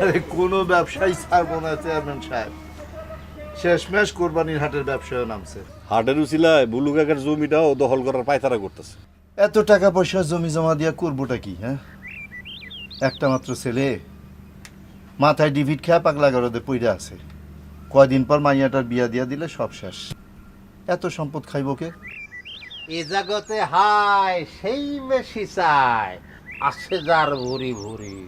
আরে কোনো ব্যবসায়ী ছাড়বো না চেয়ারম্যান সাহেব, শেষমেশ কোরবানির হাটের ব্যবসায় নামছে। হাটের উচিলায় বুলু কাকার জমিটাও দখল করার পায়তারা করতেছে। এত টাকা পয়সা জমি জমা দিয়া করবোটা কি? হ্যাঁ, একটা মাত্র ছেলে, মাথায় ডিভিড খেয়া পাগলা গরদে পইরা আছে। কয়দিন পর মাইয়াটার বিয়া দিয়া দিলে সব শেষ। এত সম্পদ খাইব কে? এ জগতে হায় সেই বেশি চায়, আছে যার ভুরি ভুরি।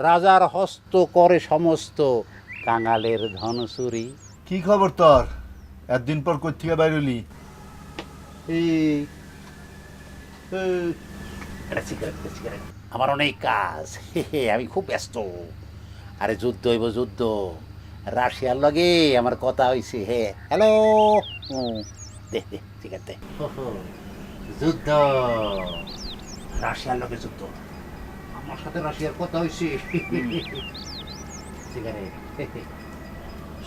রাজার হস্ত করে সমস্ত, কাঙালের ধন চুরি। কি খবর তোর? একদিন পর কই থেকে বাইরলি? আমার অনেক কাজ, আমি খুব ব্যস্ত। আরে যুদ্ধ হইব যুদ্ধ, রাশিয়ার লগে আমার কথা হয়েছে। হে হ্যালো, দেখ দেখ ঠিক আছে, যুদ্ধ, রাশিয়ার লগে যুদ্ধ, আমার সাথে রাশিয়ার কথা হয়েছে। সিগারেট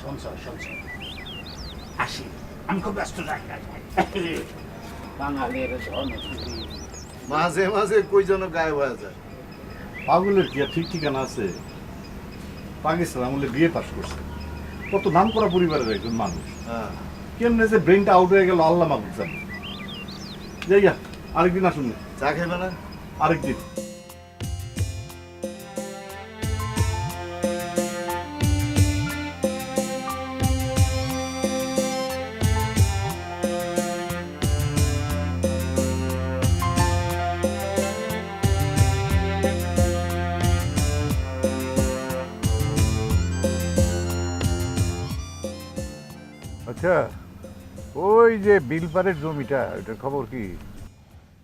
সঞ্চয় সঞ্চয়, আসি, আমি খুব ব্যস্ত জায়গায়। বাঙালির ধন চুরি। মাঝে মাঝে কই যেন গায়েব হয়ে যায়। পাগলের কি আর ঠিক ঠিকানা আছে? পাকিস্তান আমলে বিয়ে পাস করছে, কত নাম করা পরিবারের একজন মানুষ। হ্যাঁ, কেমনে যে ব্রেনটা আউট হয়ে গেল আল্লাহ মাহবুব জানে। যাইয়া আরেকদিন আসুন না, চা খাইবে না? আরেকদিন। আচ্ছা, ওই যে বিলপাড়ের জমিটা, ওইটার খবর কি?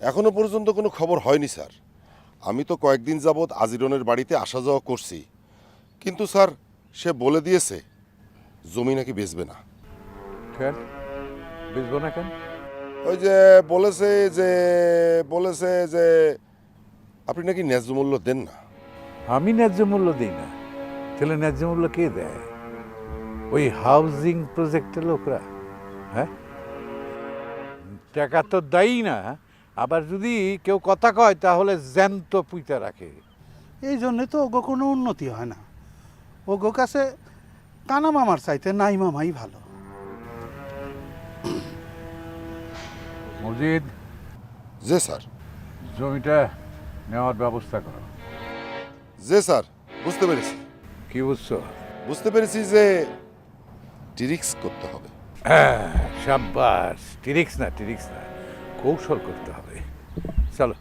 এখনো পর্যন্ত কোনো খবর হয়নি স্যার। আমি তো কয়েকদিন যাবৎ আজিরনের বাড়িতে আসা যাওয়া করছি, কিন্তু স্যার সে বলে দিয়েছে জমি নাকি বেচবে না। কেন বেচবো না কেন? ওই যে বলেছে যে আপনি নাকি ন্যায্য মূল্য দেন না। আমি ন্যায্য মূল্য দিই না, তাহলে ন্যায্য মূল্য কে দেয়? ওই হাউজিং প্রজেক্টের লোকরা। হ্যাঁ, টাকা তো দেয় না, আবার যদি কেউ কথা কয় তাহলে জ্যান্ত পুঁতে রাখে। এই জন্যে তো ওগো কোনো উন্নতি হয় না। ওগো কাছে কানা মামার চাইতে নাই মামাই ভালো। মজিদ, যে স্যার। জমিটা নেওয়ার ব্যবস্থা করো। যে স্যার, বুঝতে পেরেছি। কি বুঝছো? বুঝতে পেরেছি যে টিরিক্স করতে হবে। হ্যাঁ, সাব্বাস। টিরিক্স না, কৌশল করতে হবে। চলো।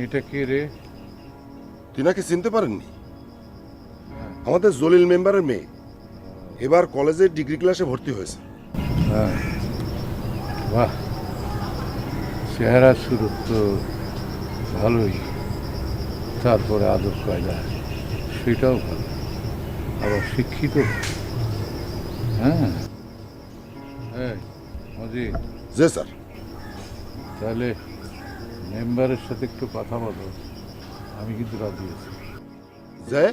এটা কে রে? তিনাকে চিনতে পারেননি? আমাদের জলিল মেম্বারের মেয়ে, এবার কলেজের ডিগ্রি ক্লাসে ভর্তি হয়েছে। বাহ, চেহারা শুরু তো ভালোই, তারপরে আদব কায়দা সেটাও ভালো, আবার শিক্ষিত। হ্যাঁ, মজিদ, যে স্যার। তাহলে মেম্বারের সাথে একটু কথা বলো, আমি কিন্তু রাজি আছি। যে